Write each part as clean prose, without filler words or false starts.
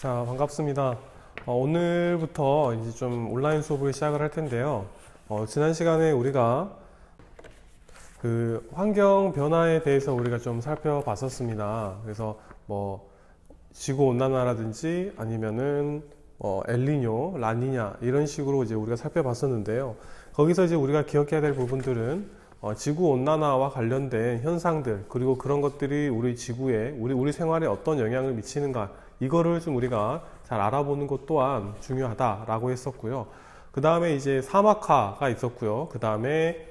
자, 반갑습니다. 오늘부터 이제 좀 온라인 수업을 시작을 할 텐데요. 지난 시간에 우리가 그 환경 변화에 대해서 우리가 좀 살펴봤었습니다. 그래서 뭐 지구 온난화라든지 아니면은 엘니뇨, 라니냐 이런 식으로 이제 우리가 살펴봤었는데요. 거기서 이제 우리가 기억해야 될 부분들은 지구 온난화와 관련된 현상들, 그리고 그런 것들이 우리 지구에, 우리 생활에 어떤 영향을 미치는가, 이거를 좀 우리가 잘 알아보는 것 또한 중요하다라고 했었고요. 그 다음에 이제 사막화가 있었고요. 그 다음에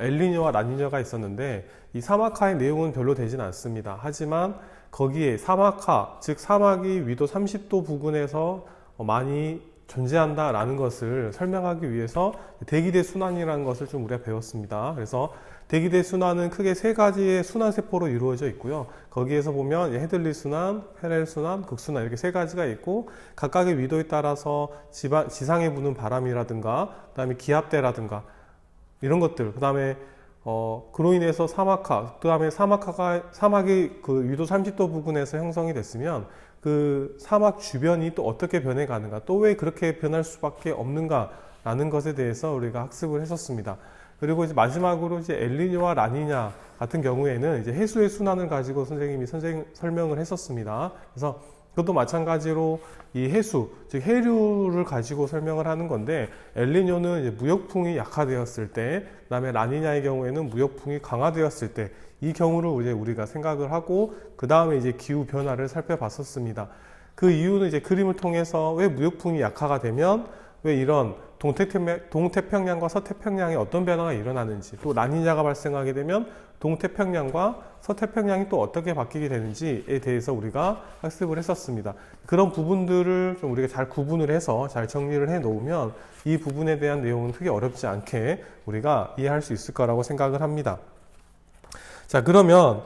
엘니뇨와 라니냐가 있었는데, 이 사막화의 내용은 별로 되진 않습니다. 하지만 거기에 사막화, 즉 사막이 위도 30도 부근에서 많이 존재한다라는 것을 설명하기 위해서 대기대 순환이라는 것을 좀 우리가 배웠습니다. 그래서 대기대 순환은 크게 세 가지의 순환 세포로 이루어져 있고요. 거기에서 보면 헤들리 순환, 페렐 순환, 극순환 이렇게 세 가지가 있고, 각각의 위도에 따라서 지상에 부는 바람이라든가, 그 다음에 기압대라든가 이런 것들, 그 다음에 그로 인해서 사막화, 그 다음에 사막이 그 위도 30도 부근에서 형성이 됐으면 그 사막 주변이 또 어떻게 변해가는가, 또 왜 그렇게 변할 수밖에 없는가 라는 것에 대해서 우리가 학습을 했었습니다. 그리고 이제 마지막으로 이제 엘니뇨와 라니냐 같은 경우에는 이제 해수의 순환을 가지고 선생님이 설명을 했었습니다. 그래서 그것도 마찬가지로 이 해수, 즉 해류를 가지고 설명을 하는 건데, 엘니뇨는 이제 무역풍이 약화되었을 때, 그다음에 라니냐의 경우에는 무역풍이 강화되었을 때, 이 경우를 이제 우리가 생각을 하고, 그 다음에 이제 기후 변화를 살펴봤었습니다. 그 이유는 이제 그림을 통해서 왜 무역풍이 약화가 되면 왜 이런 동태평양과 서태평양에 어떤 변화가 일어나는지, 또 라니냐가 발생하게 되면 동태평양과 서태평양이 또 어떻게 바뀌게 되는지에 대해서 우리가 학습을 했었습니다. 그런 부분들을 좀 우리가 잘 구분을 해서 잘 정리를 해 놓으면 이 부분에 대한 내용은 크게 어렵지 않게 우리가 이해할 수 있을 거라고 생각을 합니다. 자, 그러면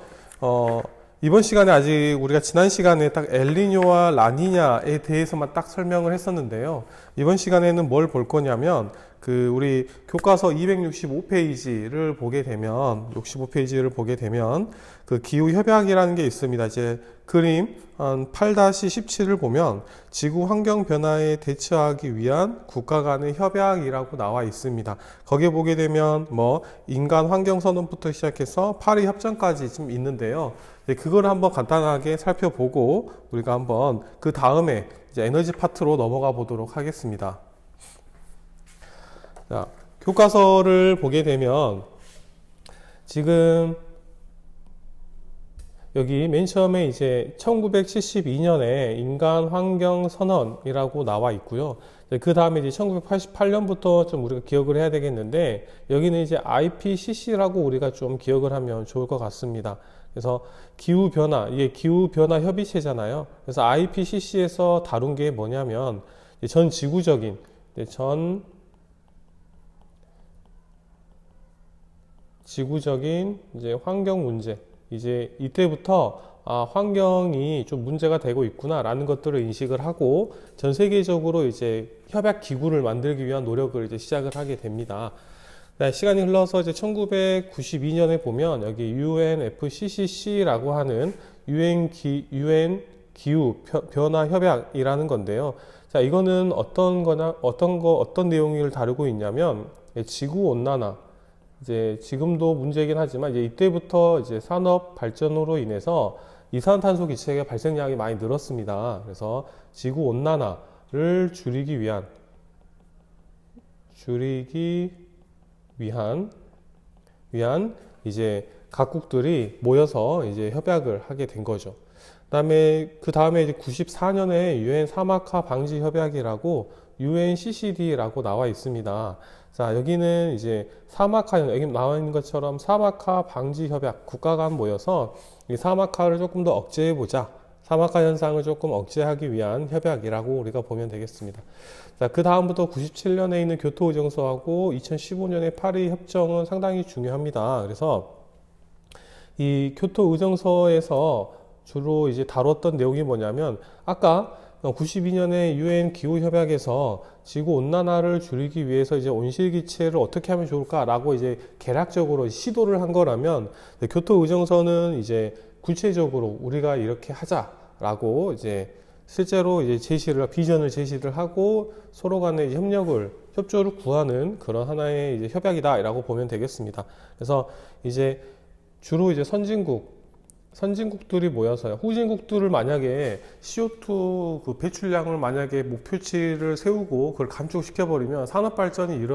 이번 시간에 아직 우리가 지난 시간에 딱 엘니뇨와 라니냐에 대해서만 딱 설명을 했었는데요. 이번 시간에는 뭘 볼 거냐면 그 우리 교과서 265페이지를 보게 되면, 65페이지를 보게 되면 그 기후 협약이라는 게 있습니다. 이제 그림 8-17을 보면 지구 환경 변화에 대처하기 위한 국가 간의 협약이라고 나와 있습니다. 거기에 보게 되면 뭐 인간 환경 선언부터 시작해서 파리 협정까지 좀 있는데요. 그걸 한번 간단하게 살펴보고 우리가 한번 그 다음에 이제 에너지 파트로 넘어가 보도록 하겠습니다. 자, 교과서를 보게 되면 지금 여기 맨 처음에 이제 1972년에 인간 환경 선언이라고 나와 있고요. 그 다음에 이제 1988년부터 좀 우리가 기억을 해야 되겠는데, 여기는 이제 IPCC라고 우리가 좀 기억을 하면 좋을 것 같습니다. 그래서 기후변화, 이게 기후변화 협의체잖아요. 그래서 IPCC에서 다룬 게 뭐냐면 전 지구적인, 이제 환경 문제, 이제 이때부터 환경이 좀 문제가 되고 있구나라는 것들을 인식을 하고 전 세계적으로 이제 협약 기구를 만들기 위한 노력을 이제 시작을 하게 됩니다. 네, 시간이 흘러서 이제 1992년에 보면 여기 UNFCCC라고 하는 UN 기후 변화 협약이라는 건데요. 자, 이거는 어떤 내용을 다루고 있냐면 지구 온난화, 이제 지금도 문제이긴 하지만 이제 이때부터 이제 산업 발전으로 인해서 이산화탄소 기체가 발생량이 많이 늘었습니다. 그래서 지구 온난화를 줄이기 위한 이제 각국들이 모여서 이제 협약을 하게 된 거죠. 그 다음에 이제 94년에 유엔 사막화 방지 협약이라고 UNCCD라고 나와 있습니다. 자, 여기는 이제 여기 나와 있는 것처럼 사막화 방지 협약, 국가 간 모여서 이 사막화를 조금 더 억제해보자, 사막화 현상을 조금 억제하기 위한 협약이라고 우리가 보면 되겠습니다. 자, 그 다음부터 97년에 있는 교토 의정서하고 2015년의 파리 협정은 상당히 중요합니다. 그래서 이 교토 의정서에서 주로 이제 다뤘던 내용이 뭐냐면, 아까 92년에 유엔 기후 협약에서 지구 온난화를 줄이기 위해서 이제 온실기체를 어떻게 하면 좋을까라고 이제 개략적으로 시도를 한 거라면, 교토 의정서는 이제 구체적으로 우리가 이렇게 하자라고 이제 실제로 이제 비전을 제시를 하고 서로 간의 이제 협조를 구하는 그런 하나의 이제 협약이다라고 보면 되겠습니다. 그래서 이제 주로 이제 선진국들이 모여서요. 후진국들을 만약에 CO2 그 배출량을 만약에 목표치를 세우고 그걸 감축시켜버리면 산업 발전을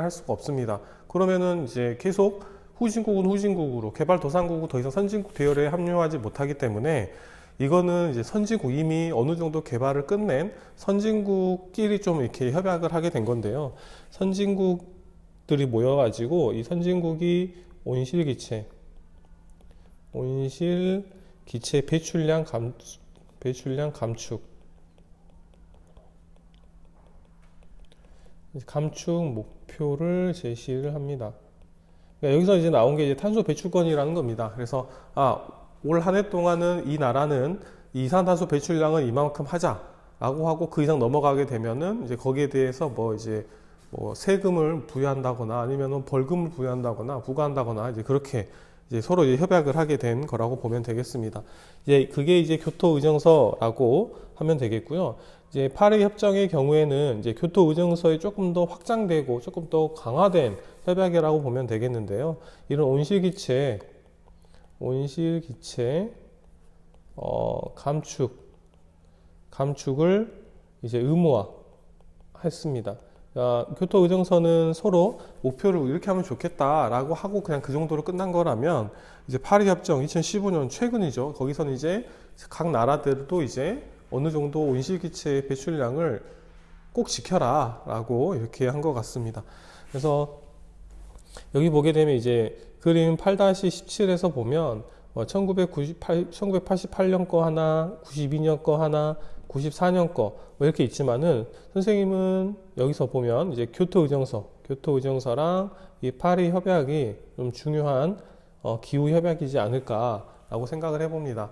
할 수가 없습니다. 그러면은 이제 계속 후진국은 후진국으로, 개발도상국은 더 이상 선진국 대열에 합류하지 못하기 때문에 이거는 이제 이미 어느 정도 개발을 끝낸 선진국끼리 좀 이렇게 협약을 하게 된 건데요. 선진국들이 모여가지고 이 선진국이 온실기체 배출량 감축 목표를 제시를 합니다. 그러니까 여기서 이제 나온 게 이제 탄소 배출권이라는 겁니다. 그래서 올 한 해 동안은 이 나라는 이산화탄소 배출량을 이만큼 하자라고 하고 그 이상 넘어가게 되면은 이제 거기에 대해서 뭐 세금을 부여한다거나 아니면은 벌금을 부여한다거나 부과한다거나 이제 그렇게 이제 서로 이제 협약을 하게 된 거라고 보면 되겠습니다. 이제 그게 이제 교토 의정서라고 하면 되겠고요. 이제 파리 협정의 경우에는 이제 교토 의정서에 조금 더 확장되고 조금 더 강화된 협약이라고 보면 되겠는데요. 이런 온실기체 감축을 이제 의무화했습니다. 교토 의정서는 서로 목표를 이렇게 하면 좋겠다라고 하고 그냥 그 정도로 끝난 거라면 이제 파리 협정 2015년 최근이죠. 거기서는 이제 각 나라들도 이제 어느 정도 온실기체 배출량을 꼭 지켜라라고 이렇게 한 것 같습니다. 그래서 여기 보게 되면 이제 그림 8-17에서 보면 1988년 거 하나, 92년 거 하나, 94년 거 이렇게 있지만은 선생님은 여기서 보면 이제 교토 의정서랑 이 파리 협약이 좀 중요한 기후 협약이지 않을까라고 생각을 해봅니다.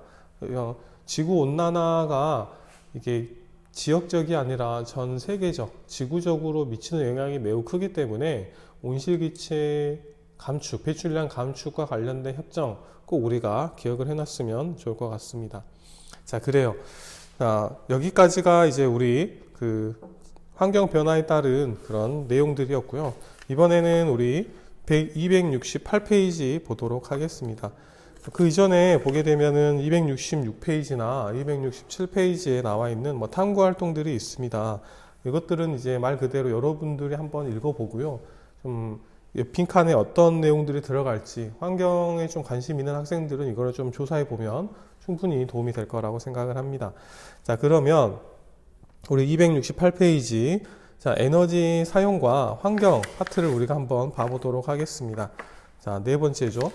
지구 온난화가 이게 지역적이 아니라 전 세계적, 지구적으로 미치는 영향이 매우 크기 때문에 온실기체 배출량 감축과 관련된 협정 꼭 우리가 기억을 해놨으면 좋을 것 같습니다. 자, 그래요. 자, 여기까지가 이제 우리 그 환경 변화에 따른 그런 내용들이었고요. 이번에는 우리 268페이지 보도록 하겠습니다. 그 이전에 보게 되면은 266페이지나 267페이지에 나와 있는 탐구 활동들이 있습니다. 이것들은 이제 말 그대로 여러분들이 한번 읽어보고요. 좀 빈칸에 어떤 내용들이 들어갈지 환경에 좀 관심 있는 학생들은 이걸 좀 조사해 보면 충분히 도움이 될 거라고 생각을 합니다. 자, 그러면 우리 268페이지 에너지 사용과 환경 파트를 우리가 한번 봐보도록 하겠습니다. 자, 네 번째죠.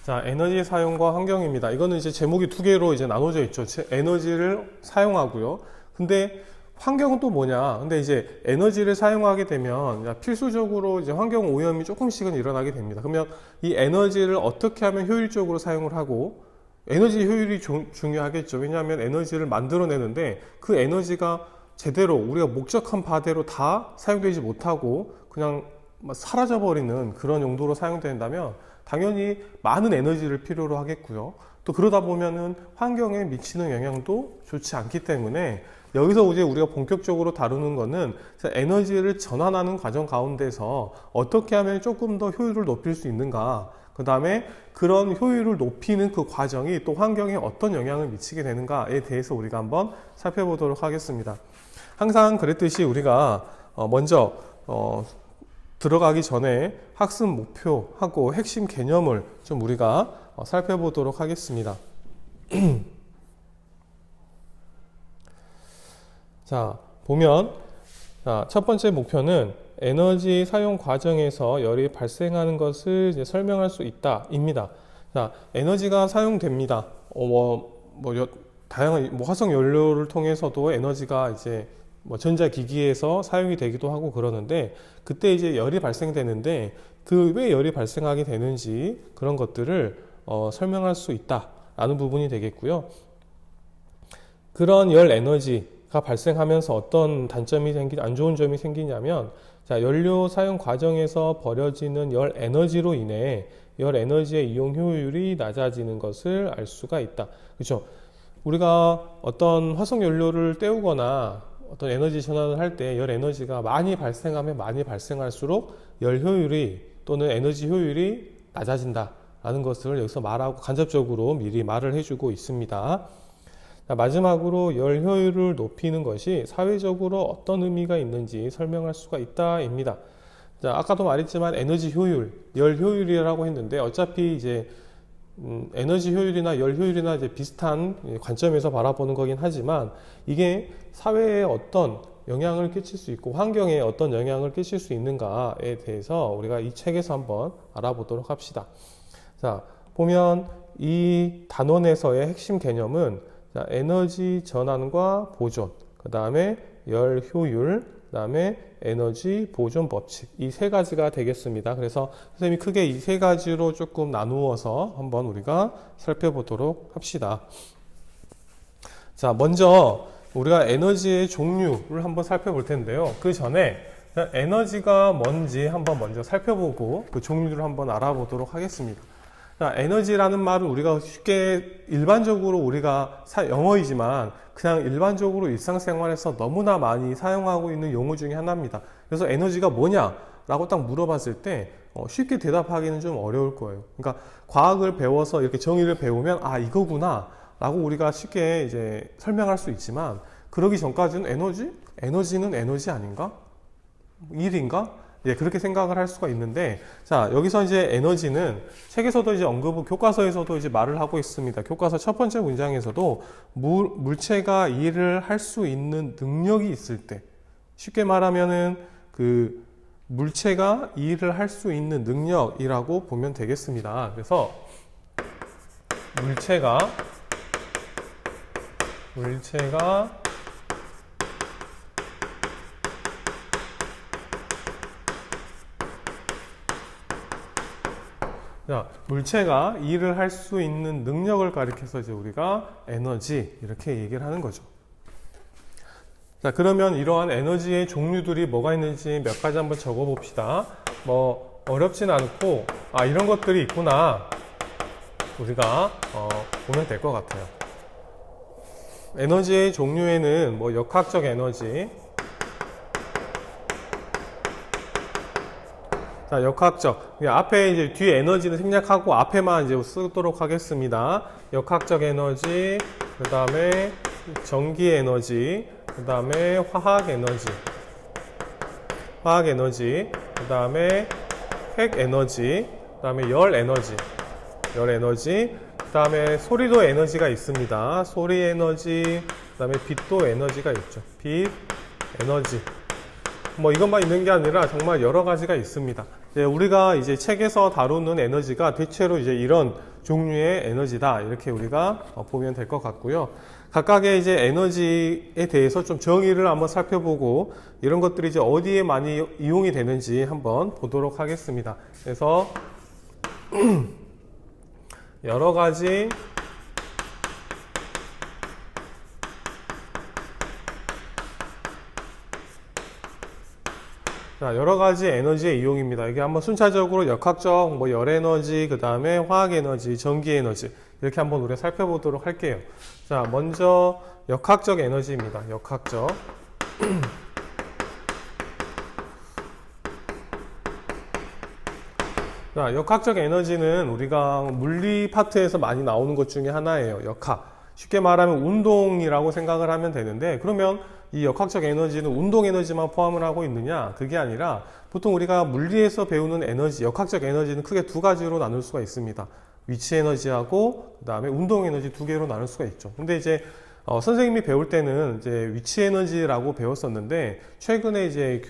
자, 에너지 사용과 환경입니다. 이거는 이제 제목이 두 개로 이제 나눠져 있죠. 에너지를 사용하고요. 근데 환경은 또 뭐냐? 근데 이제 에너지를 사용하게 되면 필수적으로 이제 환경 오염이 조금씩은 일어나게 됩니다. 그러면 이 에너지를 어떻게 하면 효율적으로 사용을 하고 에너지 효율이 중요하겠죠. 왜냐하면 에너지를 만들어내는데 그 에너지가 제대로 우리가 목적한 바대로 다 사용되지 못하고 그냥 사라져버리는 그런 용도로 사용된다면 당연히 많은 에너지를 필요로 하겠고요. 또 그러다 보면은 환경에 미치는 영향도 좋지 않기 때문에 여기서 이제 우리가 본격적으로 다루는 거는 에너지를 전환하는 과정 가운데서 어떻게 하면 조금 더 효율을 높일 수 있는가, 그 다음에 그런 효율을 높이는 그 과정이 또 환경에 어떤 영향을 미치게 되는가에 대해서 우리가 한번 살펴보도록 하겠습니다. 항상 그랬듯이 우리가 먼저 들어가기 전에 학습 목표하고 핵심 개념을 좀 우리가 살펴보도록 하겠습니다. 자, 보면 첫 번째 목표는 에너지 사용 과정에서 열이 발생하는 것을 이제 설명할 수 있다 입니다. 자, 에너지가 사용됩니다. 다양한 화석 연료를 통해서도 에너지가 이제 전자기기에서 사용이 되기도 하고 그러는데 그때 이제 열이 발생되는데 그 왜 열이 발생하게 되는지 그런 것들을 설명할 수 있다라는 부분이 되겠고요. 그런 열 에너지가 발생하면서 어떤 단점이 안 좋은 점이 생기냐면, 자, 연료 사용 과정에서 버려지는 열 에너지로 인해 열 에너지의 이용 효율이 낮아지는 것을 알 수가 있다. 그렇죠? 우리가 어떤 화석 연료를 때우거나 어떤 에너지 전환을 할 때 열 에너지가 많이 발생하면 많이 발생할수록 열 효율이 또는 에너지 효율이 낮아진다라는 것을 여기서 말하고 간접적으로 미리 말을 해주고 있습니다. 자, 마지막으로 열 효율을 높이는 것이 사회적으로 어떤 의미가 있는지 설명할 수가 있다입니다. 자, 아까도 말했지만 에너지 효율, 열 효율이라고 했는데 어차피 이제 에너지 효율이나 열 효율이나 이제 비슷한 관점에서 바라보는 거긴 하지만 이게 사회에 어떤 영향을 끼칠 수 있고 환경에 어떤 영향을 끼칠 수 있는가에 대해서 우리가 이 책에서 한번 알아보도록 합시다. 자, 보면 이 단원에서의 핵심 개념은 자, 에너지 전환과 보존, 그 다음에 열 효율, 그 다음에 에너지 보존 법칙, 이 세 가지가 되겠습니다. 그래서 선생님이 크게 이 세 가지로 조금 나누어서 한번 우리가 살펴보도록 합시다. 자, 먼저 우리가 에너지의 종류를 한번 살펴볼 텐데요. 그 전에 에너지가 뭔지 한번 먼저 살펴보고 그 종류를 한번 알아보도록 하겠습니다. 자, 에너지라는 말은 우리가 쉽게 일반적으로 우리가 영어이지만 그냥 일반적으로 일상생활에서 너무나 많이 사용하고 있는 용어 중에 하나입니다. 그래서 에너지가 뭐냐라고 딱 물어봤을 때 쉽게 대답하기는 좀 어려울 거예요. 그러니까 과학을 배워서 이렇게 정의를 배우면 아, 이거구나 라고 우리가 쉽게 이제 설명할 수 있지만 그러기 전까지는 에너지는 에너지 아닌가? 일인가? 예, 그렇게 생각을 할 수가 있는데, 자, 여기서 이제 에너지는 책에서도 이제 교과서에서도 이제 말을 하고 있습니다. 교과서 첫 번째 문장에서도 물체가 일을 할 수 있는 능력이 있을 때, 쉽게 말하면은 그 물체가 일을 할 수 있는 능력이라고 보면 되겠습니다. 그래서 물체가 자, 물체가 일을 할 수 있는 능력을 가리켜서 이제 우리가 에너지 이렇게 얘기를 하는 거죠. 자, 그러면 이러한 에너지의 종류들이 뭐가 있는지 몇 가지 한번 적어 봅시다. 뭐 어렵진 않고 이런 것들이 있구나 우리가 보면 될 것 같아요. 에너지의 종류에는 뭐 역학적 에너지, 자, 역학적. 앞에 이제 뒤에 에너지는 생략하고 앞에만 이제 쓰도록 하겠습니다. 역학적 에너지, 그 다음에 전기 에너지, 그 다음에 화학 에너지, 그 다음에 핵 에너지, 그 다음에 열 에너지, 그 다음에 소리도 에너지가 있습니다. 소리 에너지, 그 다음에 빛도 에너지가 있죠. 빛, 에너지. 뭐 이것만 있는 게 아니라 정말 여러 가지가 있습니다. 우리가 이제 책에서 다루는 에너지가 대체로 이제 이런 종류의 에너지다 이렇게 우리가 보면 될 것 같고요. 각각의 이제 에너지에 대해서 좀 정의를 한번 살펴보고 이런 것들이 이제 어디에 많이 이용이 되는지 한번 보도록 하겠습니다. 그래서 여러 가지 여러 가지 에너지의 이용입니다. 이게 한번 순차적으로 역학적, 뭐 열 에너지, 그 다음에 화학 에너지, 전기 에너지 이렇게 한번 우리가 살펴보도록 할게요. 자, 먼저 역학적 에너지입니다. 역학적. 자, 역학적 에너지는 우리가 물리 파트에서 많이 나오는 것 중에 하나예요. 역학. 쉽게 말하면 운동이라고 생각을 하면 되는데, 그러면 이 역학적 에너지는 운동 에너지만 포함을 하고 있느냐? 그게 아니라 보통 우리가 물리에서 배우는 에너지, 역학적 에너지는 크게 두 가지로 나눌 수가 있습니다. 위치 에너지하고 그 다음에 운동 에너지 두 개로 나눌 수가 있죠. 근데 이제 선생님이 배울 때는 이제 위치 에너지라고 배웠었는데 최근에 이제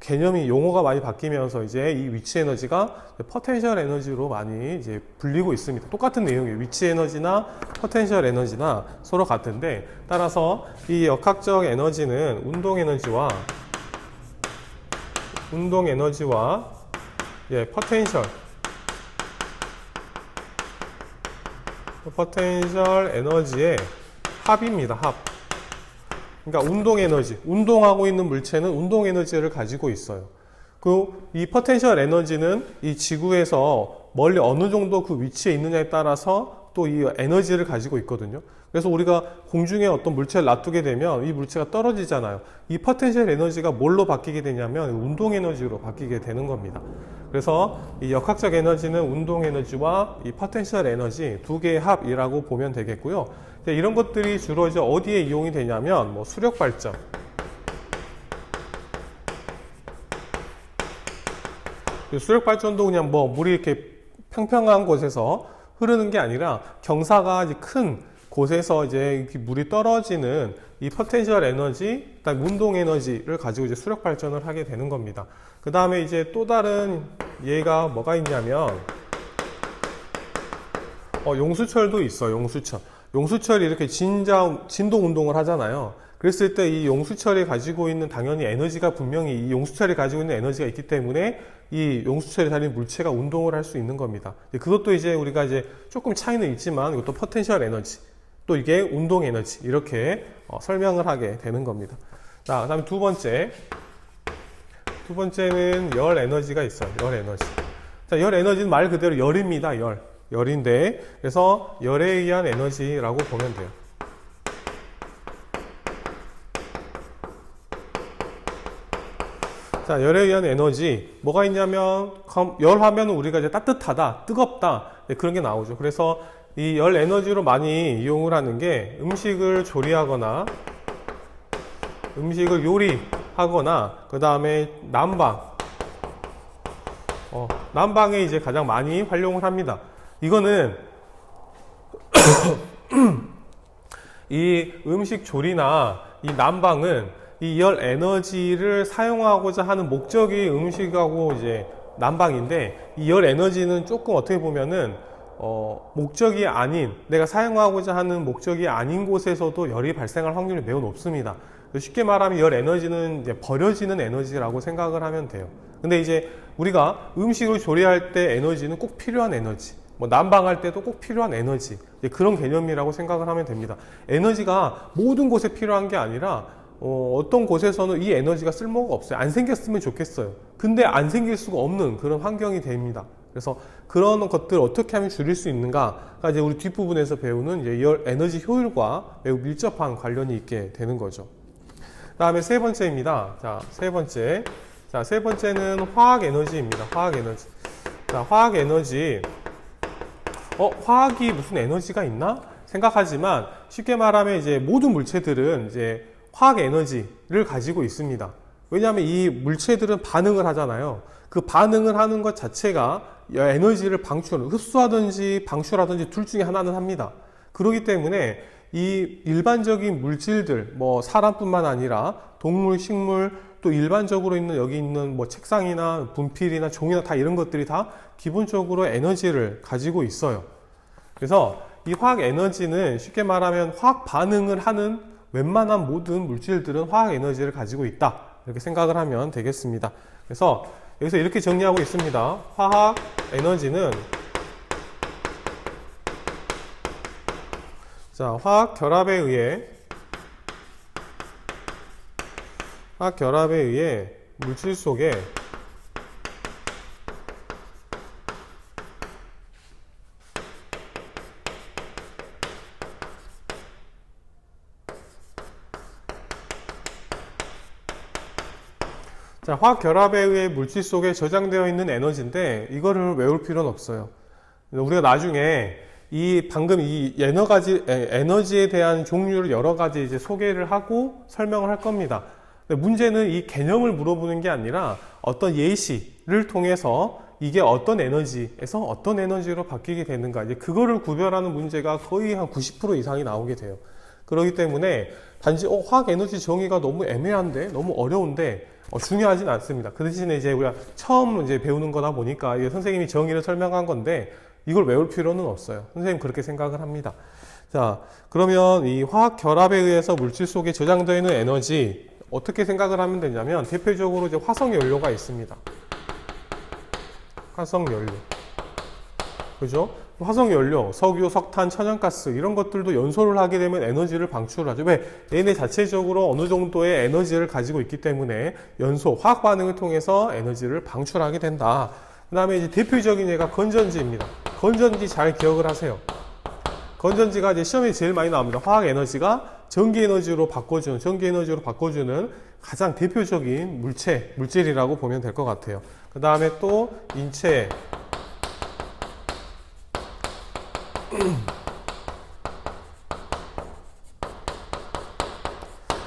개념이 용어가 많이 바뀌면서 이제 이 위치 에너지가 포텐셜 에너지로 많이 이제 불리고 있습니다. 똑같은 내용이에요. 위치 에너지나 포텐셜 에너지나 서로 같은데 따라서 이 역학적 에너지는 운동 에너지와 포텐셜 에너지의 합입니다. 합. 그러니까 운동 에너지, 운동하고 있는 물체는 운동 에너지를 가지고 있어요. 이 포텐셜 에너지는 이 지구에서 멀리 어느 정도 그 위치에 있느냐에 따라서 또 이 에너지를 가지고 있거든요. 그래서 우리가 공중에 어떤 물체를 놔두게 되면 이 물체가 떨어지잖아요. 이 포텐셜 에너지가 뭘로 바뀌게 되냐면 운동 에너지로 바뀌게 되는 겁니다. 그래서 이 역학적 에너지는 운동 에너지와 이 포텐셜 에너지 두 개의 합이라고 보면 되겠고요. 이런 것들이 주로 이제 어디에 이용이 되냐면 뭐 수력 발전, 수력 발전도 그냥 뭐 물이 이렇게 평평한 곳에서 흐르는 게 아니라 경사가 큰 곳에서 이제 물이 떨어지는 이 포텐셜 에너지, 그다음 운동 에너지를 가지고 이제 수력 발전을 하게 되는 겁니다. 그 다음에 이제 또 다른 예가 뭐가 있냐면 용수철도 있어. 용수철이 이렇게 진도 운동을 하잖아요. 그랬을 때 이 용수철이 가지고 있는 당연히 에너지가 분명히 이 용수철이 가지고 있는 에너지가 있기 때문에 이 용수철이 달린 물체가 운동을 할 수 있는 겁니다. 그것도 이제 우리가 이제 조금 차이는 있지만 이것도 포텐셜 에너지, 또 이게 운동 에너지 이렇게 설명을 하게 되는 겁니다. 자, 그다음에 두 번째는 열 에너지가 있어요. 열 에너지. 자, 열 에너지는 말 그대로 열입니다. 열인데 그래서 열에 의한 에너지라고 보면 돼요. 자, 열에 의한 에너지 뭐가 있냐면 열 하면 우리가 이제 따뜻하다, 뜨겁다 그런 게 나오죠. 그래서 이 열 에너지로 많이 이용을 하는 게 음식을 조리하거나 음식을 요리하거나 그 다음에 난방에 이제 가장 많이 활용을 합니다. 이거는 이 음식 조리나 이 난방은 이 열 에너지를 사용하고자 하는 목적이 음식하고 이제 난방인데 이 열 에너지는 조금 어떻게 보면은 목적이 아닌, 내가 사용하고자 하는 목적이 아닌 곳에서도 열이 발생할 확률이 매우 높습니다. 쉽게 말하면 열 에너지는 이제 버려지는 에너지라고 생각을 하면 돼요. 근데 이제 우리가 음식을 조리할 때 에너지는 꼭 필요한 에너지, 뭐 난방할 때도 꼭 필요한 에너지, 그런 개념이라고 생각을 하면 됩니다. 에너지가 모든 곳에 필요한 게 아니라 어떤 곳에서는 이 에너지가 쓸모가 없어요. 안 생겼으면 좋겠어요. 근데 안 생길 수가 없는 그런 환경이 됩니다. 그래서 그런 것들을 어떻게 하면 줄일 수 있는가가 이제 우리 뒷부분에서 배우는 이제 열 에너지 효율과 매우 밀접한 관련이 있게 되는 거죠. 다음에 세 번째입니다. 세 번째는 화학 에너지입니다. 화학 에너지. 자, 화학 에너지. 화학이 무슨 에너지가 있나? 생각하지만 쉽게 말하면 이제 모든 물체들은 이제 화학 에너지를 가지고 있습니다. 왜냐하면 이 물체들은 반응을 하잖아요. 그 반응을 하는 것 자체가 에너지를 흡수하든지 방출하든지 둘 중에 하나는 합니다. 그렇기 때문에 이 일반적인 물질들, 뭐 사람뿐만 아니라 동물, 식물, 또 일반적으로 여기 있는 뭐 책상이나 분필이나 종이나 다 이런 것들이 다 기본적으로 에너지를 가지고 있어요. 그래서 이 화학 에너지는 쉽게 말하면 화학 반응을 하는 웬만한 모든 물질들은 화학 에너지를 가지고 있다. 이렇게 생각을 하면 되겠습니다. 그래서 여기서 이렇게 정리하고 있습니다. 화학 에너지는 화학 결합에 의해 물질 속에 화학 결합에 의해 물질 속에 저장되어 있는 에너지인데 이거를 외울 필요는 없어요. 우리가 나중에 방금 이 에너지에 대한 종류를 여러 가지 이제 소개를 하고 설명을 할 겁니다. 근데 문제는 이 개념을 물어보는 게 아니라 어떤 예시를 통해서 이게 어떤 에너지에서 어떤 에너지로 바뀌게 되는가, 이제 그거를 구별하는 문제가 거의 한 90% 이상이 나오게 돼요. 그렇기 때문에 단지 화학 에너지 정의가 너무 애매한데, 너무 어려운데 중요하진 않습니다. 그 대신에 이제 우리가 처음 이제 배우는 거다 보니까 이게 선생님이 정의를 설명한 건데 이걸 외울 필요는 없어요. 선생님 그렇게 생각을 합니다. 자, 그러면 이 화학 결합에 의해서 물질 속에 저장되어 있는 에너지 어떻게 생각을 하면 되냐면 대표적으로 이제 화석 연료가 있습니다. 화석 연료. 그죠? 화석연료, 석유, 석탄, 천연가스 이런 것들도 연소를 하게 되면 에너지를 방출을 하죠. 왜? 얘네 자체적으로 어느 정도의 에너지를 가지고 있기 때문에 연소, 화학 반응을 통해서 에너지를 방출하게 된다. 그 다음에 이제 대표적인 예가 건전지입니다. 건전지 잘 기억을 하세요. 건전지가 이제 시험에 제일 많이 나옵니다. 화학 에너지가 전기 에너지로 바꿔주는 가장 대표적인 물질이라고 보면 될 것 같아요. 그 다음에 또 인체,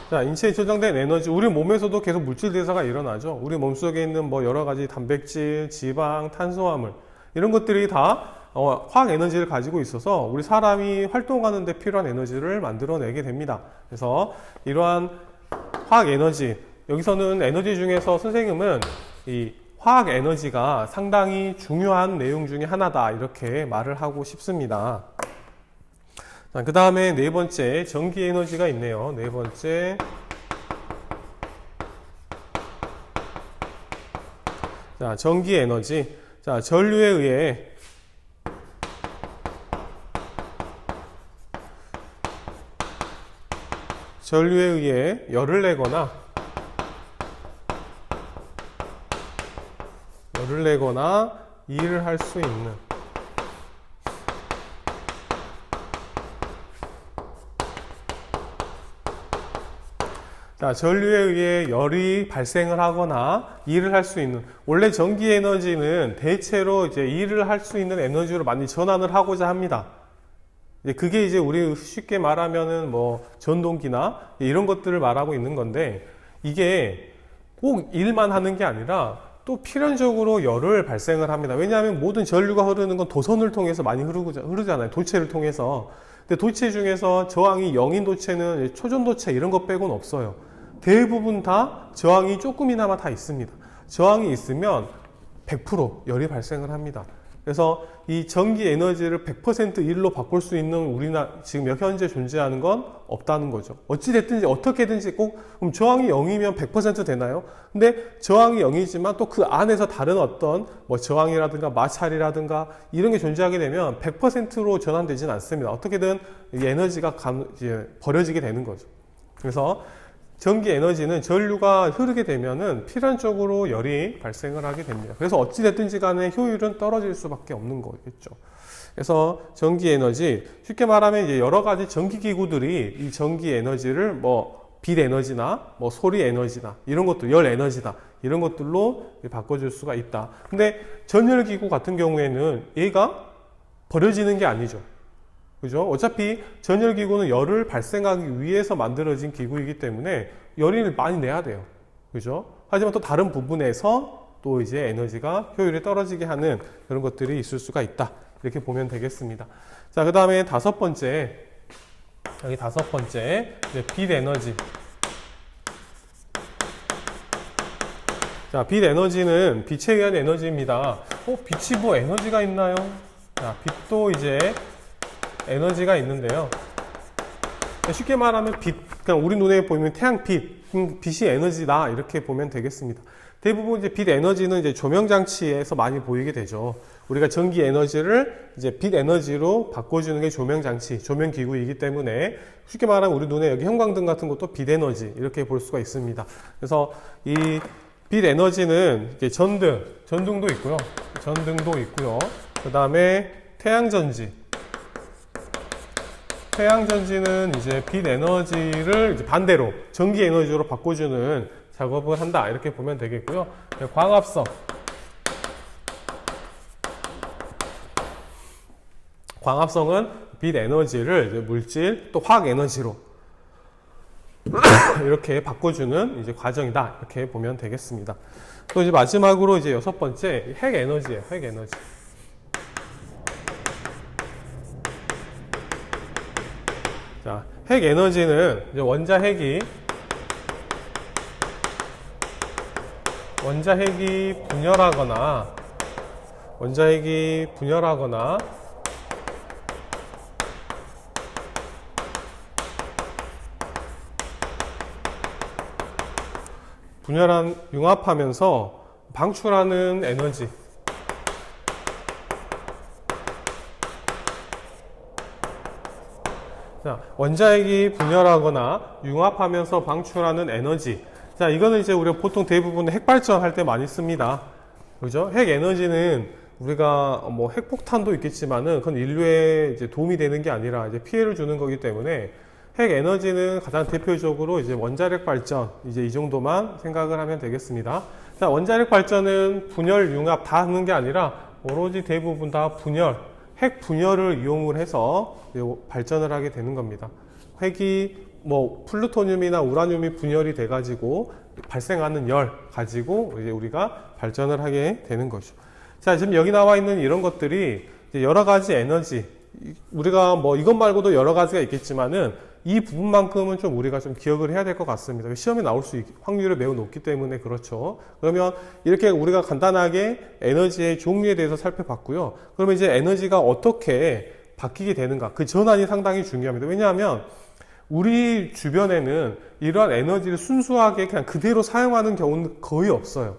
자, 인체에 저장된 에너지, 우리 몸에서도 계속 물질 대사가 일어나죠. 우리 몸속에 있는 뭐 여러 가지 단백질, 지방, 탄수화물 이런 것들이 다 화학 에너지를 가지고 있어서 우리 사람이 활동하는 데 필요한 에너지를 만들어내게 됩니다. 그래서 이러한 화학 에너지, 여기서는 에너지 중에서 선생님은 이 화학 에너지가 상당히 중요한 내용 중에 하나다 이렇게 말을 하고 싶습니다. 그 다음에 네 번째 전기 에너지가 있네요. 네 번째, 자, 전기 에너지. 자, 전류에 의해 열을 내거나 일을 할 수 있는, 자, 전류에 의해 열이 발생을 하거나 일을 할 수 있는, 원래 전기 에너지는 대체로 이제 일을 할 수 있는 에너지로 많이 전환을 하고자 합니다. 그게 이제 우리 쉽게 말하면은 뭐 전동기나 이런 것들을 말하고 있는 건데, 이게 꼭 일만 하는 게 아니라 또 필연적으로 열을 발생을 합니다. 왜냐하면 모든 전류가 흐르는 건 도선을 통해서 많이 흐르잖아요. 도체를 통해서. 근데 도체 중에서 저항이 0인 도체는 초전도체 이런 거 빼고는 없어요. 대부분 다 저항이 조금이나마 다 있습니다. 저항이 있으면 100% 열이 발생을 합니다. 그래서 이 전기 에너지를 100% 일로 바꿀 수 있는 우리나라 지금 현재 존재하는 건 없다는 거죠. 어찌됐든지 어떻게든지 꼭 그럼 저항이 0이면 100% 되나요? 근데 저항이 0이지만 또 그 안에서 다른 어떤 뭐 저항이라든가 마찰이라든가 이런 게 존재하게 되면 100%로 전환되지는 않습니다. 어떻게든 이 에너지가 이제 버려지게 되는 거죠. 그래서 전기 에너지는 전류가 흐르게 되면은 필연적으로 열이 발생을 하게 됩니다. 그래서 어찌됐든지 간에 효율은 떨어질 수밖에 없는 거겠죠. 그래서 전기 에너지, 쉽게 말하면 이제 여러 가지 전기 기구들이 이 전기 에너지를 뭐 빛 에너지나 뭐 소리 에너지나 이런 것도 열 에너지다 이런 것들로 바꿔줄 수가 있다. 근데 전열 기구 같은 경우에는 얘가 버려지는 게 아니죠. 그죠? 어차피 전열기구는 열을 발생하기 위해서 만들어진 기구이기 때문에 열을 많이 내야 돼요. 그죠? 하지만 또 다른 부분에서 또 이제 에너지가 효율이 떨어지게 하는 그런 것들이 있을 수가 있다. 이렇게 보면 되겠습니다. 자, 그 다음에 다섯 번째, 여기 다섯 번째, 빛 에너지. 자, 빛 에너지는 빛에 의한 에너지입니다. 빛이 뭐 에너지가 있나요? 자, 빛도 이제 에너지가 있는데요. 쉽게 말하면 빛, 그냥 우리 눈에 보이면 태양빛, 빛이 에너지다 이렇게 보면 되겠습니다. 대부분 이제 빛 에너지는 이제 조명 장치에서 많이 보이게 되죠. 우리가 전기 에너지를 이제 빛 에너지로 바꿔주는 게 조명 장치, 조명 기구이기 때문에 쉽게 말하면 우리 눈에 여기 형광등 같은 것도 빛 에너지 이렇게 볼 수가 있습니다. 그래서 이 빛 에너지는 이제 전등도 있고요. 그 다음에 태양전지는 이제 빛 에너지를 이제 반대로 전기 에너지로 바꿔주는 작업을 한다 이렇게 보면 되겠고요. 광합성은 빛 에너지를 이제 물질 또 화학 에너지로 이렇게 바꿔주는 이제 과정이다 이렇게 보면 되겠습니다. 또 이제 마지막으로 이제 여섯 번째 핵 에너지예요. 핵 에너지. 자, 핵 에너지는 이제 원자핵이 분열하거나 융합하면서 방출하는 에너지, 자, 원자핵이 분열하거나 융합하면서 방출하는 에너지. 자, 이거는 이제 우리가 보통 대부분 핵발전 할 때 많이 씁니다. 그죠? 핵 에너지는 우리가 뭐 핵폭탄도 있겠지만은 그건 인류에 이제 도움이 되는 게 아니라 이제 피해를 주는 거기 때문에 핵 에너지는 가장 대표적으로 이제 원자력 발전, 이제 이 정도만 생각을 하면 되겠습니다. 자, 원자력 발전은 분열, 융합 다 하는 게 아니라 오로지 대부분 다 분열, 핵 분열을 이용을 해서 발전을 하게 되는 겁니다. 핵이 뭐 플루토늄이나 우라늄이 분열이 돼가지고 발생하는 열 가지고 이제 우리가 발전을 하게 되는 거죠. 자, 지금 여기 나와 있는 이런 것들이 이제 여러 가지 에너지, 우리가 뭐 이것 말고도 여러 가지가 있겠지만은 이 부분만큼은 좀 우리가 좀 기억을 해야 될 것 같습니다. 시험에 나올 수 확률이 매우 높기 때문에 그렇죠. 그러면 이렇게 우리가 간단하게 에너지의 종류에 대해서 살펴봤고요. 그러면 이제 에너지가 어떻게 바뀌게 되는가, 그 전환이 상당히 중요합니다. 왜냐하면 우리 주변에는 이러한 에너지를 순수하게 그냥 그대로 사용하는 경우는 거의 없어요.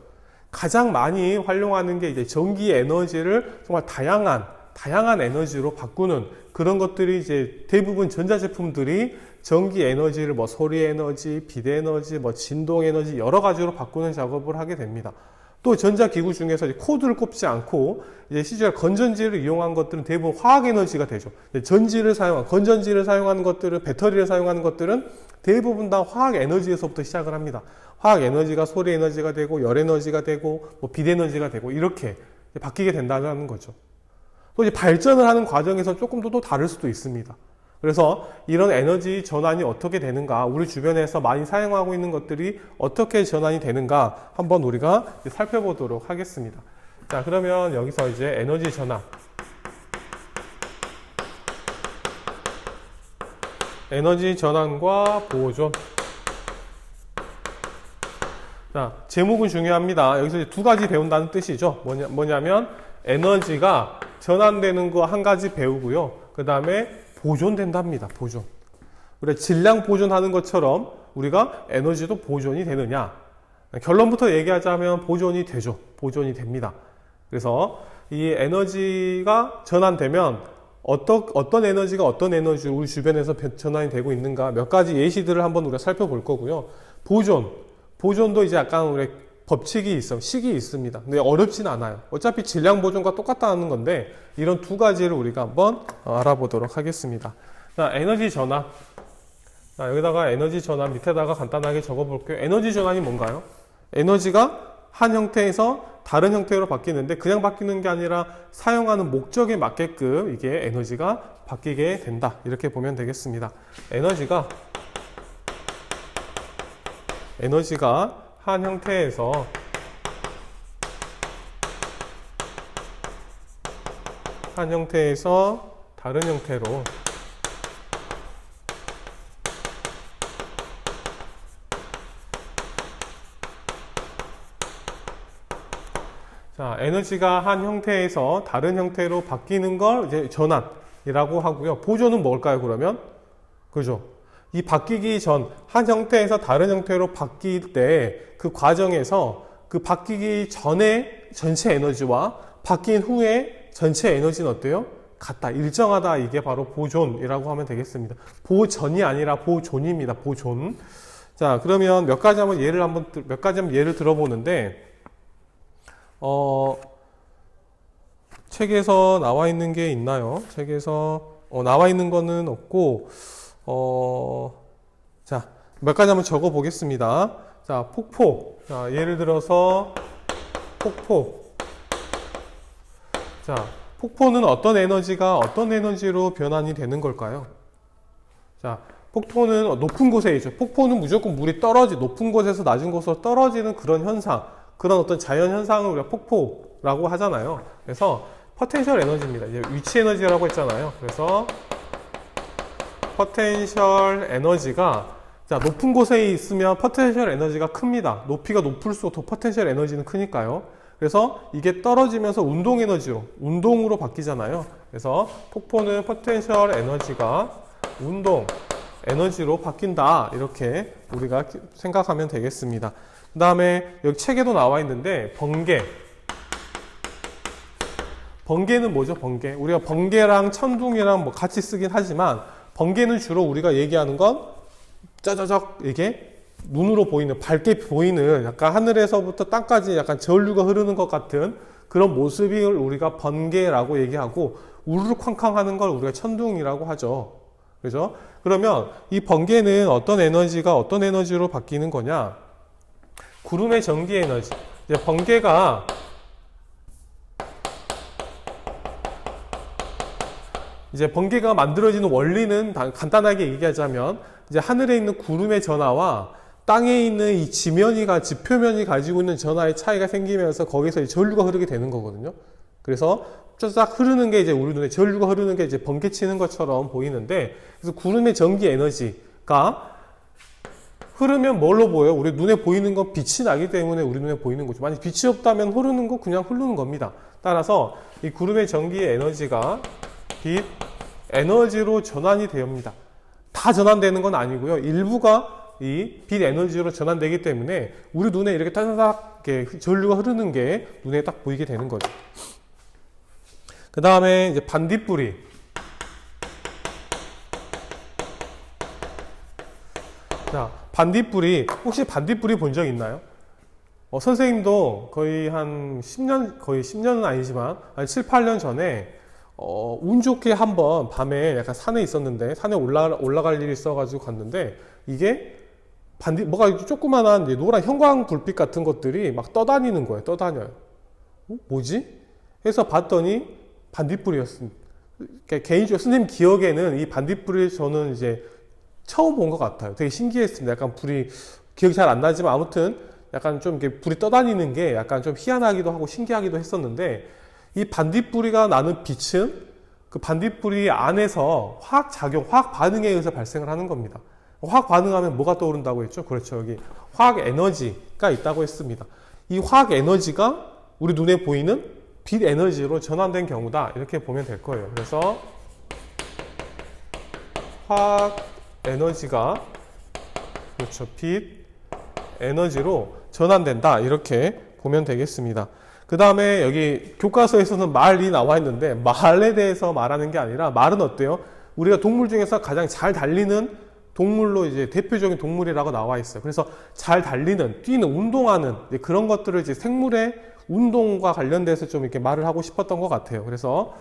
가장 많이 활용하는 게 이제 전기 에너지를 정말 다양한 에너지로 바꾸는 그런 것들이 이제 대부분 전자제품들이 전기 에너지를 뭐 소리 에너지, 빛 에너지, 뭐 진동 에너지 여러 가지로 바꾸는 작업을 하게 됩니다. 또 전자기구 중에서 이제 코드를 꼽지 않고 이제 실제 건전지를 이용한 것들은 대부분 화학 에너지가 되죠. 건전지를 사용하는 것들은, 배터리를 사용하는 것들은 대부분 다 화학 에너지에서부터 시작을 합니다. 화학 에너지가 소리 에너지가 되고 열 에너지가 되고 뭐 빛 에너지가 되고 이렇게 바뀌게 된다는 거죠. 또 이제 발전을 하는 과정에서 조금 더 또 다를 수도 있습니다. 그래서 이런 에너지 전환이 어떻게 되는가, 우리 주변에서 많이 사용하고 있는 것들이 어떻게 전환이 되는가 한번 우리가 살펴보도록 하겠습니다. 자, 그러면 여기서 이제 에너지 전환. 에너지 전환과 보존. 자, 제목은 중요합니다. 여기서 이제 두 가지 배운다는 뜻이죠. 뭐냐면 에너지가 전환되는 거 한 가지 배우고요. 그 다음에 보존된답니다. 보존. 그래, 질량 보존하는 것처럼 우리가 에너지도 보존이 되느냐? 결론부터 얘기하자면 보존이 되죠. 보존이 됩니다. 그래서 이 에너지가 전환되면 어떤 에너지가 어떤 에너지로 우리 주변에서 전환이 되고 있는가 몇 가지 예시들을 한번 우리가 살펴볼 거고요. 보존도 이제 약간 우리 법칙이 있어, 식이 있습니다. 근데 어렵진 않아요. 어차피 질량 보존과 똑같다는 건데 이런 두 가지를 우리가 한번 알아보도록 하겠습니다. 자, 에너지 전환. 자, 여기다가 에너지 전환 밑에다가 간단하게 적어볼게요. 에너지 전환이 뭔가요? 에너지가 한 형태에서 다른 형태로 바뀌는데 그냥 바뀌는 게 아니라 사용하는 목적에 맞게끔 이게 에너지가 바뀌게 된다. 이렇게 보면 되겠습니다. 에너지가 한 형태에서 다른 형태로 자, 에너지가 한 형태에서 다른 형태로 바뀌는 걸 이제 전환이라고 하고요. 보존은 뭘까요, 그러면? 그죠? 이 바뀌기 전, 한 형태에서 다른 형태로 바뀔 때 그 과정에서 그 바뀌기 전에 전체 에너지와 바뀐 후에 전체 에너지는 어때요? 같다, 일정하다. 이게 바로 보존이라고 하면 되겠습니다. 보전이 아니라 보존입니다. 보존. 자, 그러면 몇 가지 한번 예를 들어보는데, 책에서 나와 있는 게 있나요? 책에서 나와 있는 거는 없고, 자, 몇 가지 한번 적어 보겠습니다. 자, 폭포. 자, 예를 들어서 폭포. 자, 폭포는 어떤 에너지로 변환이 되는 걸까요? 자, 폭포는 높은 곳에 있죠. 폭포는 무조건 물이 높은 곳에서 낮은 곳으로 떨어지는 그런 현상, 그런 어떤 자연 현상을 우리가 폭포라고 하잖아요. 그래서 포텐셜 에너지입니다. 이제 위치 에너지라고 했잖아요. 그래서 포텐셜 에너지가, 자, 높은 곳에 있으면 포텐셜 에너지가 큽니다. 높이가 높을수록 더 포텐셜 에너지는 크니까요. 그래서 이게 떨어지면서 운동으로 바뀌잖아요. 그래서 폭포는 포텐셜 에너지가 운동 에너지로 바뀐다. 이렇게 우리가 생각하면 되겠습니다. 그 다음에 여기 책에도 나와 있는데 번개는 뭐죠? 번개. 우리가 번개랑 천둥이랑 뭐 같이 쓰긴 하지만 번개는 주로 우리가 얘기하는 건 짜자작 이게 눈으로 보이는, 밝게 보이는 약간 하늘에서부터 땅까지 약간 전류가 흐르는 것 같은 그런 모습을 우리가 번개라고 얘기하고, 우르르 쾅쾅 하는 걸 우리가 천둥이라고 하죠. 그죠? 그러면 이 번개는 어떤 에너지가 어떤 에너지로 바뀌는 거냐? 구름의 전기 에너지. 이제 번개가 만들어지는 원리는 간단하게 얘기하자면, 이제 하늘에 있는 구름의 전하와 땅에 있는 이 지표면이 가지고 있는 전하의 차이가 생기면서 거기서 이제 전류가 흐르게 되는 거거든요. 그래서 쫙 흐르는 게 이제 우리 눈에 전류가 흐르는 게 이제 번개 치는 것처럼 보이는데, 그래서 구름의 전기 에너지가 흐르면 뭘로 보여요? 우리 눈에 보이는 건 빛이 나기 때문에 우리 눈에 보이는 거죠. 만약 빛이 없다면 흐르는 거 그냥 흐르는 겁니다. 따라서 이 구름의 전기 에너지가 빛 에너지로 전환이 됩니다. 다 전환되는 건 아니고요. 일부가 이 빛 에너지로 전환되기 때문에 우리 눈에 이렇게 따다닥 전류가 흐르는 게 눈에 딱 보이게 되는 거죠. 그 다음에 이제 반딧불이. 자, 반딧불이, 혹시 반딧불이 본 적 있나요? 선생님도 거의 한 10년, 거의 10년은 아니지만 한 7, 8년 전에 운 좋게 한번 밤에 약간 산에 있었는데, 산에 올라갈 일이 있어가지고 갔는데, 이게 뭐가 이렇게 조그만한 노란 형광 불빛 같은 것들이 막 떠다니는 거예요. 떠다녀요. 뭐지? 해서 봤더니 반딧불이었습니다. 개인적으로 선생님 기억에는 이 반딧불이 저는 이제 처음 본 것 같아요. 되게 신기했습니다. 약간 불이, 기억이 잘 안 나지만 아무튼 약간 좀 이렇게 불이 떠다니는 게 약간 좀 희한하기도 하고 신기하기도 했었는데, 이 반딧불이가 나는 빛은 그 반딧불이 안에서 화학 반응에 의해서 발생을 하는 겁니다. 화학 반응하면 뭐가 떠오른다고 했죠? 그렇죠. 여기 화학 에너지가 있다고 했습니다. 이 화학 에너지가 우리 눈에 보이는 빛 에너지로 전환된 경우다. 이렇게 보면 될 거예요. 그래서 화학 에너지가, 그렇죠, 빛 에너지로 전환된다. 이렇게 보면 되겠습니다. 그 다음에 여기 교과서에서는 말이 나와 있는데, 말에 대해서 말하는 게 아니라, 말은 어때요? 우리가 동물 중에서 가장 잘 달리는 동물로 이제 대표적인 동물이라고 나와 있어요. 그래서 잘 달리는, 뛰는, 운동하는 그런 것들을 이제 생물의 운동과 관련돼서 좀 이렇게 말을 하고 싶었던 것 같아요. 그래서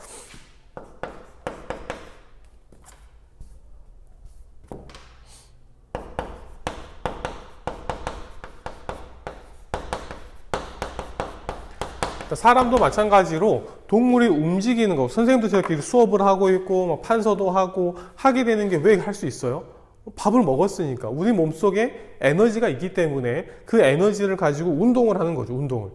사람도 마찬가지로 동물이 움직이는 거, 선생님도 저렇게 수업을 하고 있고 판서도 하고 하게 되는 게 왜 할 수 있어요? 밥을 먹었으니까. 우리 몸속에 에너지가 있기 때문에 그 에너지를 가지고 운동을 하는 거죠. 운동을.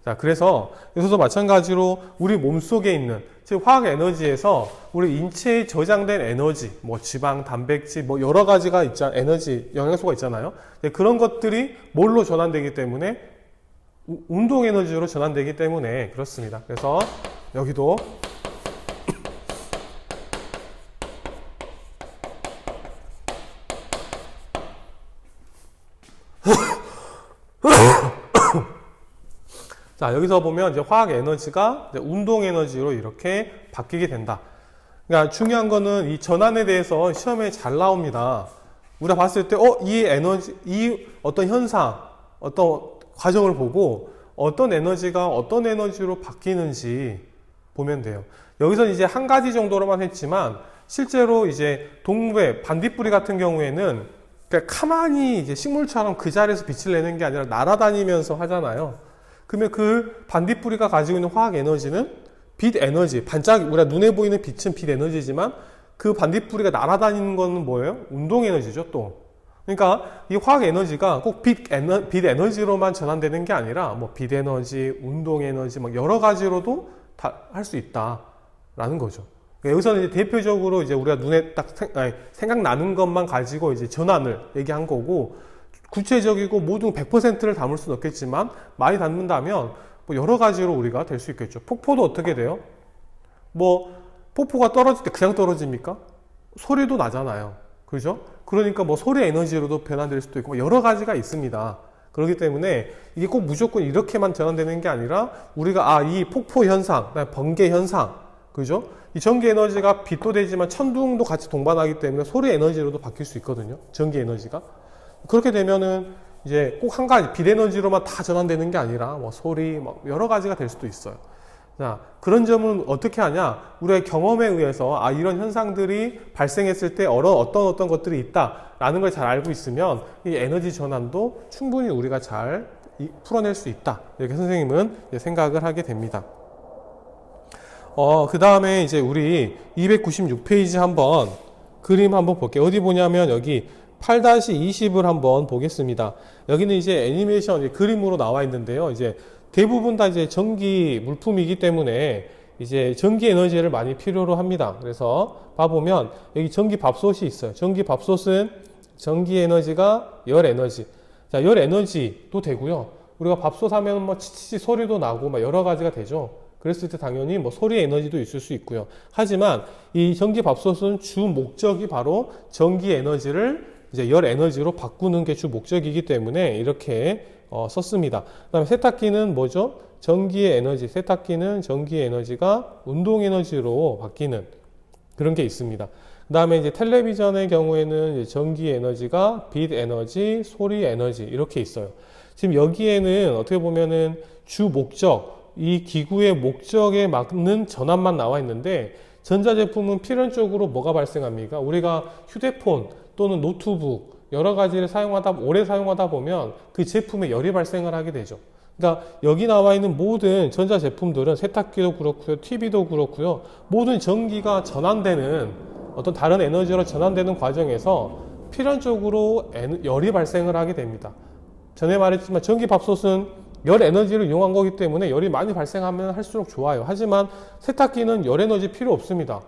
자, 그래서 여기서도 마찬가지로 우리 몸속에 있는, 즉 화학 에너지에서 우리 인체에 저장된 에너지, 지방, 단백질, 여러 가지가 에너지, 영양소가 있잖아요. 그런 것들이 뭘로 전환되기 때문에, 운동 에너지로 전환되기 때문에 그렇습니다. 그래서 여기도 자, 여기서 보면 이제 화학 에너지가 이제 운동 에너지로 이렇게 바뀌게 된다. 그러니까 중요한 거는 이 전환에 대해서 시험에 잘 나옵니다. 우리가 봤을 때, 이 에너지, 이 어떤 현상, 어떤 과정을 보고 어떤 에너지가 어떤 에너지로 바뀌는지 보면 돼요. 여기서 이제 한 가지 정도로만 했지만, 실제로 이제 동물의 반딧불이 같은 경우에는 그냥 가만히 이제 식물처럼 그 자리에서 빛을 내는 게 아니라 날아다니면서 하잖아요. 그러면 그 반딧불이가 가지고 있는 화학 에너지는 빛 에너지, 우리가 눈에 보이는 빛은 빛 에너지지만 그 반딧불이가 날아다니는 거는 뭐예요? 운동 에너지죠, 또. 그러니까 이 화학 에너지가 꼭 빛 에너지로만 전환되는 게 아니라 빛 에너지, 운동 에너지 여러 가지로도 다 할 수 있다라는 거죠. 그러니까 여기서는 이제 대표적으로 이제 우리가 눈에 딱 생각나는 것만 가지고 이제 전환을 얘기한 거고, 구체적이고 모든 100%를 담을 수는 없겠지만 많이 담는다면 여러 가지로 우리가 될 수 있겠죠. 폭포도 어떻게 돼요? 폭포가 떨어질 때 그냥 떨어집니까? 소리도 나잖아요. 그죠? 그러니까 소리 에너지로도 변환될 수도 있고 여러 가지가 있습니다. 그렇기 때문에 이게 꼭 무조건 이렇게만 전환되는 게 아니라 우리가 이 폭포 현상, 번개 현상, 그죠? 이 전기 에너지가 빛도 되지만 천둥도 같이 동반하기 때문에 소리 에너지로도 바뀔 수 있거든요. 전기 에너지가. 그렇게 되면은 이제 꼭 한 가지 빛 에너지로만 다 전환되는 게 아니라 뭐 소리, 뭐 여러 가지가 될 수도 있어요. 자, 그런 점은 어떻게 하냐? 우리의 경험에 의해서 이런 현상들이 발생했을 때 어떤 것들이 있다라는 걸 잘 알고 있으면 이 에너지 전환도 충분히 우리가 잘 풀어낼 수 있다. 이렇게 선생님은 생각을 하게 됩니다. 그 다음에 이제 우리 296페이지 한번 그림 한번 볼게요. 어디 보냐면 여기 8-20을 한번 보겠습니다. 여기는 이제 애니메이션 그림으로 나와 있는데요. 이제 대부분 다 이제 전기 물품이기 때문에 이제 전기 에너지를 많이 필요로 합니다. 그래서 봐보면 여기 전기 밥솥이 있어요. 전기 밥솥은 전기 에너지가 열 에너지. 자, 열 에너지도 되고요. 우리가 밥솥 하면 뭐 치치치 소리도 나고 막 여러 가지가 되죠. 그랬을 때 당연히 뭐 소리 에너지도 있을 수 있고요. 하지만 이 전기 밥솥은 주 목적이 바로 전기 에너지를 이제 열 에너지로 바꾸는 게 주 목적이기 때문에 이렇게 썼습니다. 그 다음에 세탁기는 뭐죠? 전기의 에너지, 세탁기는 전기 에너지가 운동 에너지로 바뀌는 그런 게 있습니다. 그 다음에 이제 텔레비전의 경우에는 이제 전기 에너지가 빛 에너지, 소리 에너지 이렇게 있어요. 지금 여기에는 어떻게 보면은 주 목적, 이 기구의 목적에 맞는 전압만 나와 있는데 전자제품은 필연적으로 뭐가 발생합니까? 우리가 휴대폰 또는 노트북 여러 가지를 오래 사용하다 보면 그 제품에 열이 발생을 하게 되죠. 그러니까 여기 나와 있는 모든 전자제품들은 세탁기도 그렇고요, TV도 그렇고요, 모든 전기가 전환되는 어떤 다른 에너지로 전환되는 과정에서 필연적으로 열이 발생을 하게 됩니다. 전에 말했지만 전기밥솥은 열 에너지를 이용한 거기 때문에 열이 많이 발생하면 할수록 좋아요. 하지만 세탁기는 열 에너지 필요 없습니다.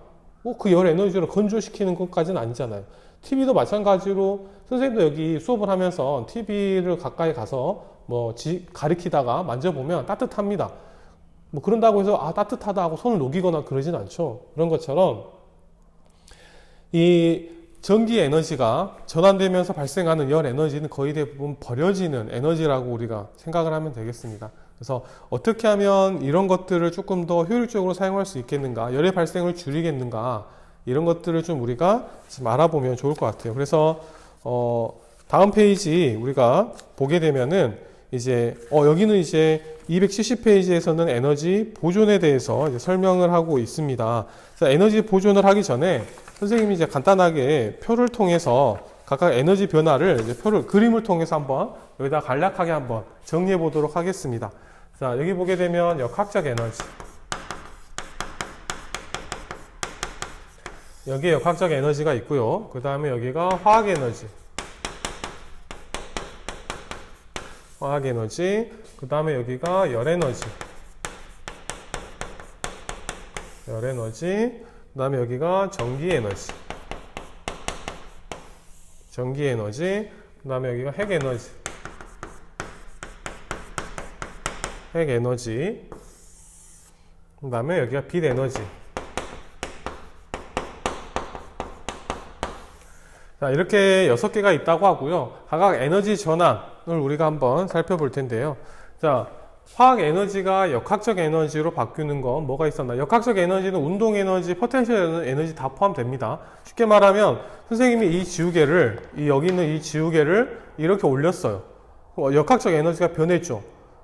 그 열 에너지로 건조시키는 것까지는 아니잖아요. TV도 마찬가지로 선생님도 여기 수업을 하면서 TV를 가까이 가서 뭐 가리키다가 만져보면 따뜻합니다. 뭐 그런다고 해서 따뜻하다 하고 손을 녹이거나 그러진 않죠. 그런 것처럼 이 전기 에너지가 전환되면서 발생하는 열 에너지는 거의 대부분 버려지는 에너지라고 우리가 생각을 하면 되겠습니다. 그래서 어떻게 하면 이런 것들을 조금 더 효율적으로 사용할 수 있겠는가, 열의 발생을 줄이겠는가, 이런 것들을 좀 우리가 지금 알아보면 좋을 것 같아요. 그래서 다음 페이지 우리가 보게 되면은 이제 여기는 이제 270페이지에서는 에너지 보존에 대해서 이제 설명을 하고 있습니다. 자, 에너지 보존을 하기 전에 선생님이 이제 간단하게 표를 통해서 각각 에너지 변화를 이제 그림을 통해서 한번 여기다 간략하게 한번 정리해 보도록 하겠습니다. 자, 여기 보게 되면 역학적 에너지. 여기에 역학적 에너지가 있고요. 그 다음에 여기가 화학 에너지. 화학 에너지. 그 다음에 여기가 열 에너지. 열 에너지. 그 다음에 여기가 전기 에너지. 전기 에너지. 그 다음에 여기가 핵 에너지. 핵 에너지. 그 다음에 여기가 빛 에너지. 자, 이렇게 6개가 있다고 하고요. 각각 에너지 전환을 우리가 한번 살펴볼 텐데요. 자, 화학 에너지가 역학적 에너지로 바뀌는 건 뭐가 있었나? 역학적 에너지는 운동 에너지, 포텐셜 에너지 다 포함됩니다. 쉽게 말하면 선생님이 이 지우개를, 여기 있는 이 지우개를 이렇게 올렸어요. 역학적 에너지가 변했죠.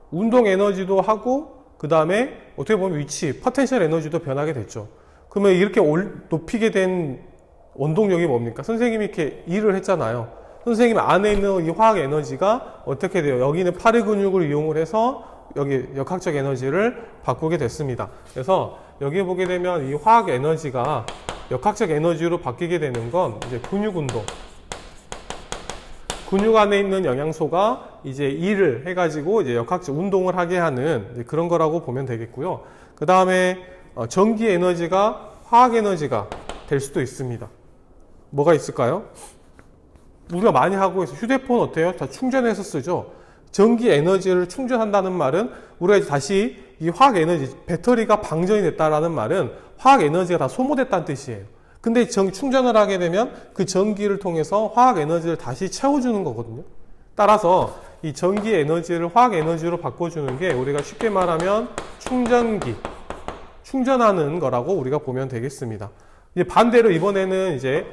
운동 에너지도 하고 그 다음에 어떻게 보면 위치, 포텐셜 에너지도 변하게 됐죠. 그러면 이렇게 높이게 된 원동력이 뭡니까? 선생님이 이렇게 일을 했잖아요. 선생님 안에 있는 이 화학 에너지가 어떻게 돼요? 여기는 팔의 근육을 이용을 해서 여기 역학적 에너지를 바꾸게 됐습니다. 그래서 여기 보게 되면 이 화학 에너지가 역학적 에너지로 바뀌게 되는 건 이제 근육 운동. 근육 안에 있는 영양소가 이제 일을 해가지고 이제 역학적 운동을 하게 하는 그런 거라고 보면 되겠고요. 그 다음에 전기 에너지가 화학 에너지가 될 수도 있습니다. 뭐가 있을까요? 우리가 많이 하고 있어요. 휴대폰 어때요? 다 충전해서 쓰죠. 전기 에너지를 충전한다는 말은 우리가 이제 다시 이 화학 에너지, 배터리가 방전이 됐다라는 말은 화학 에너지가 다 소모됐다는 뜻이에요. 근데 충전을 하게 되면 그 전기를 통해서 화학 에너지를 다시 채워주는 거거든요. 따라서 이 전기 에너지를 화학 에너지로 바꿔주는 게 우리가 쉽게 말하면 충전기, 충전하는 거라고 우리가 보면 되겠습니다. 이제 반대로 이번에는 이제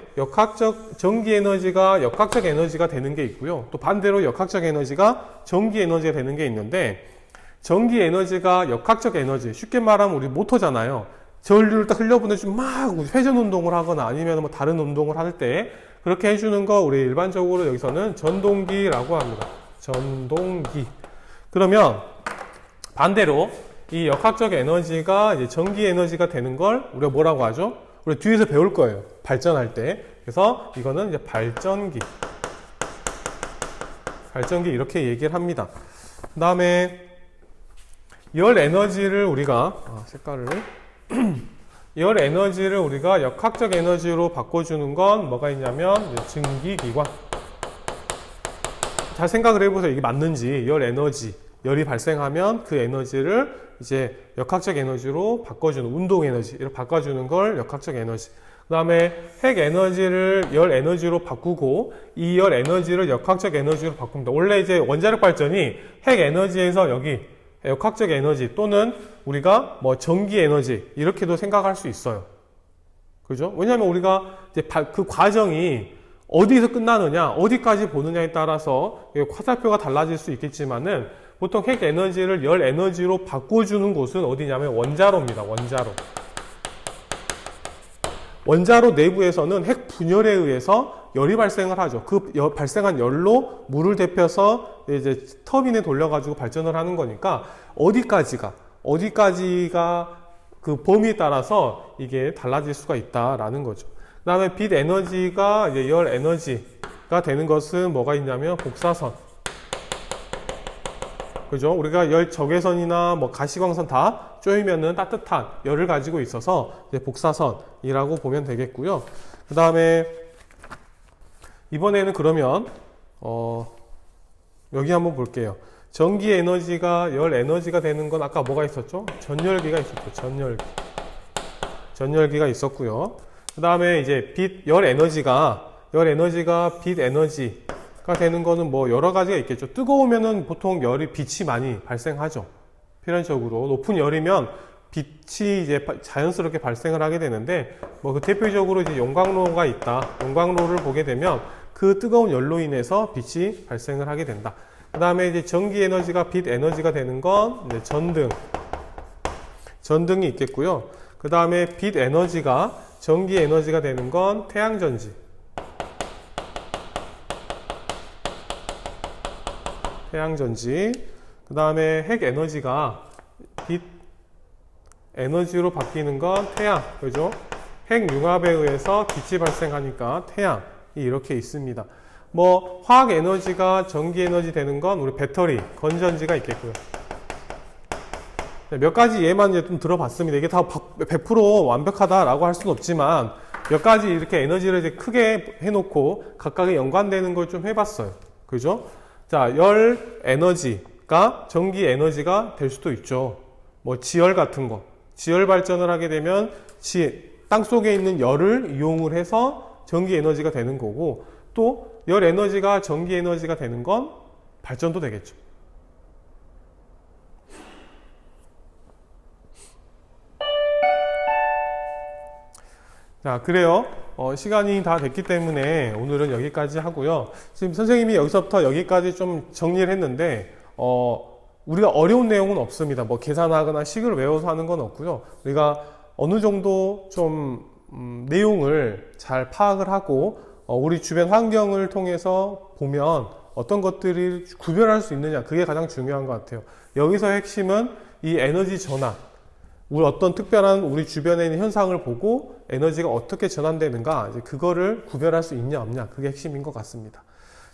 전기 에너지가 역학적 에너지가 되는 게 있고요. 또 반대로 역학적 에너지가 전기 에너지가 되는 게 있는데, 전기 에너지가 역학적 에너지, 쉽게 말하면 우리 모터잖아요. 전류를 딱 흘려보내주면 막 회전 운동을 하거나 아니면 뭐 다른 운동을 할 때 그렇게 해주는 거 우리 일반적으로 여기서는 전동기라고 합니다. 전동기. 그러면 반대로 이 역학적 에너지가 이제 전기 에너지가 되는 걸 우리가 뭐라고 하죠? 우리 뒤에서 배울 거예요. 발전할 때. 그래서 이거는 이제 발전기. 발전기 이렇게 얘기를 합니다. 그 다음에 열 에너지를 우리가 열 에너지를 우리가 역학적 에너지로 바꿔주는 건 뭐가 있냐면 증기기관. 잘 생각을 해보세요. 이게 맞는지. 열 에너지, 열이 발생하면 그 에너지를 이제 역학적 에너지로 바꿔주는, 운동 에너지 이렇게 바꿔주는 걸 역학적 에너지. 그 다음에 핵 에너지를 열 에너지로 바꾸고 이 열 에너지를 역학적 에너지로 바꿉니다. 원래 이제 원자력 발전이 핵 에너지에서 여기 역학적 에너지 또는 우리가 뭐 전기 에너지 이렇게도 생각할 수 있어요. 그죠? 왜냐하면 우리가 이제 그 과정이 어디서 끝나느냐, 어디까지 보느냐에 따라서 화살표가 달라질 수 있겠지만은 보통 핵 에너지를 열 에너지로 바꿔주는 곳은 어디냐면 원자로입니다. 원자로. 원자로 내부에서는 핵 분열에 의해서 열이 발생을 하죠. 그 발생한 열로 물을 데펴서 이제 터빈에 돌려가지고 발전을 하는 거니까 어디까지가 그 범위에 따라서 이게 달라질 수가 있다라는 거죠. 그 다음에 빛 에너지가 이제 열 에너지가 되는 것은 뭐가 있냐면 복사선. 그죠? 우리가 열 적외선이나 뭐 가시광선 다 쪼이면은 따뜻한 열을 가지고 있어서 이제 복사선이라고 보면 되겠고요. 그 다음에 이번에는 그러면 여기 한번 볼게요. 전기 에너지가 열 에너지가 되는 건 아까 뭐가 있었죠? 전열기가 있었죠. 전열기가 있었고요. 그 다음에 이제 열 에너지가 빛 에너지가 되는 거는 뭐 여러 가지가 있겠죠. 뜨거우면은 보통 빛이 많이 발생하죠. 필연적으로 높은 열이면 빛이 이제 자연스럽게 발생을 하게 되는데, 뭐 그 대표적으로 이제 용광로가 있다. 용광로를 보게 되면 그 뜨거운 열로 인해서 빛이 발생을 하게 된다. 그 다음에 이제 전기 에너지가 빛 에너지가 되는 건 이제 전등이 있겠고요. 그 다음에 빛 에너지가 전기 에너지가 되는 건 태양전지. 그 다음에 핵 에너지가 빛 에너지로 바뀌는 건 태양. 그죠? 핵 융합에 의해서 빛이 발생하니까 태양이 이렇게 있습니다. 뭐 화학 에너지가 전기 에너지 되는 건 우리 배터리, 건전지가 있겠고요. 몇 가지 예만 이제 좀 들어봤습니다. 이게 다 100% 완벽하다라고 할 수는 없지만 몇 가지 이렇게 에너지를 이제 크게 해놓고 각각의 연관되는 걸 좀 해봤어요. 그죠? 자, 열 에너지가 전기 에너지가 될 수도 있죠. 뭐 지열 같은 거. 지열 발전을 하게 되면 땅 속에 있는 열을 이용을 해서 전기 에너지가 되는 거고, 또 열 에너지가 전기 에너지가 되는 건 발전도 되겠죠. 자, 그래요. 시간이 다 됐기 때문에 오늘은 여기까지 하고요. 지금 선생님이 여기서부터 여기까지 좀 정리를 했는데, 우리가 어려운 내용은 없습니다. 뭐 계산하거나 식을 외워서 하는 건 없고요. 우리가 어느 정도 좀 내용을 잘 파악을 하고 우리 주변 환경을 통해서 보면 어떤 것들이 구별할 수 있느냐, 그게 가장 중요한 것 같아요. 여기서 핵심은 이 에너지 전환, 우리 어떤 특별한 우리 주변에 있는 현상을 보고 에너지가 어떻게 전환되는가, 이제 그거를 구별할 수 있냐 없냐, 그게 핵심인 것 같습니다.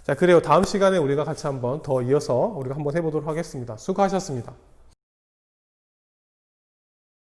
자, 그래요. 다음 시간에 우리가 같이 한번 더 이어서 우리가 한번 해보도록 하겠습니다. 수고하셨습니다.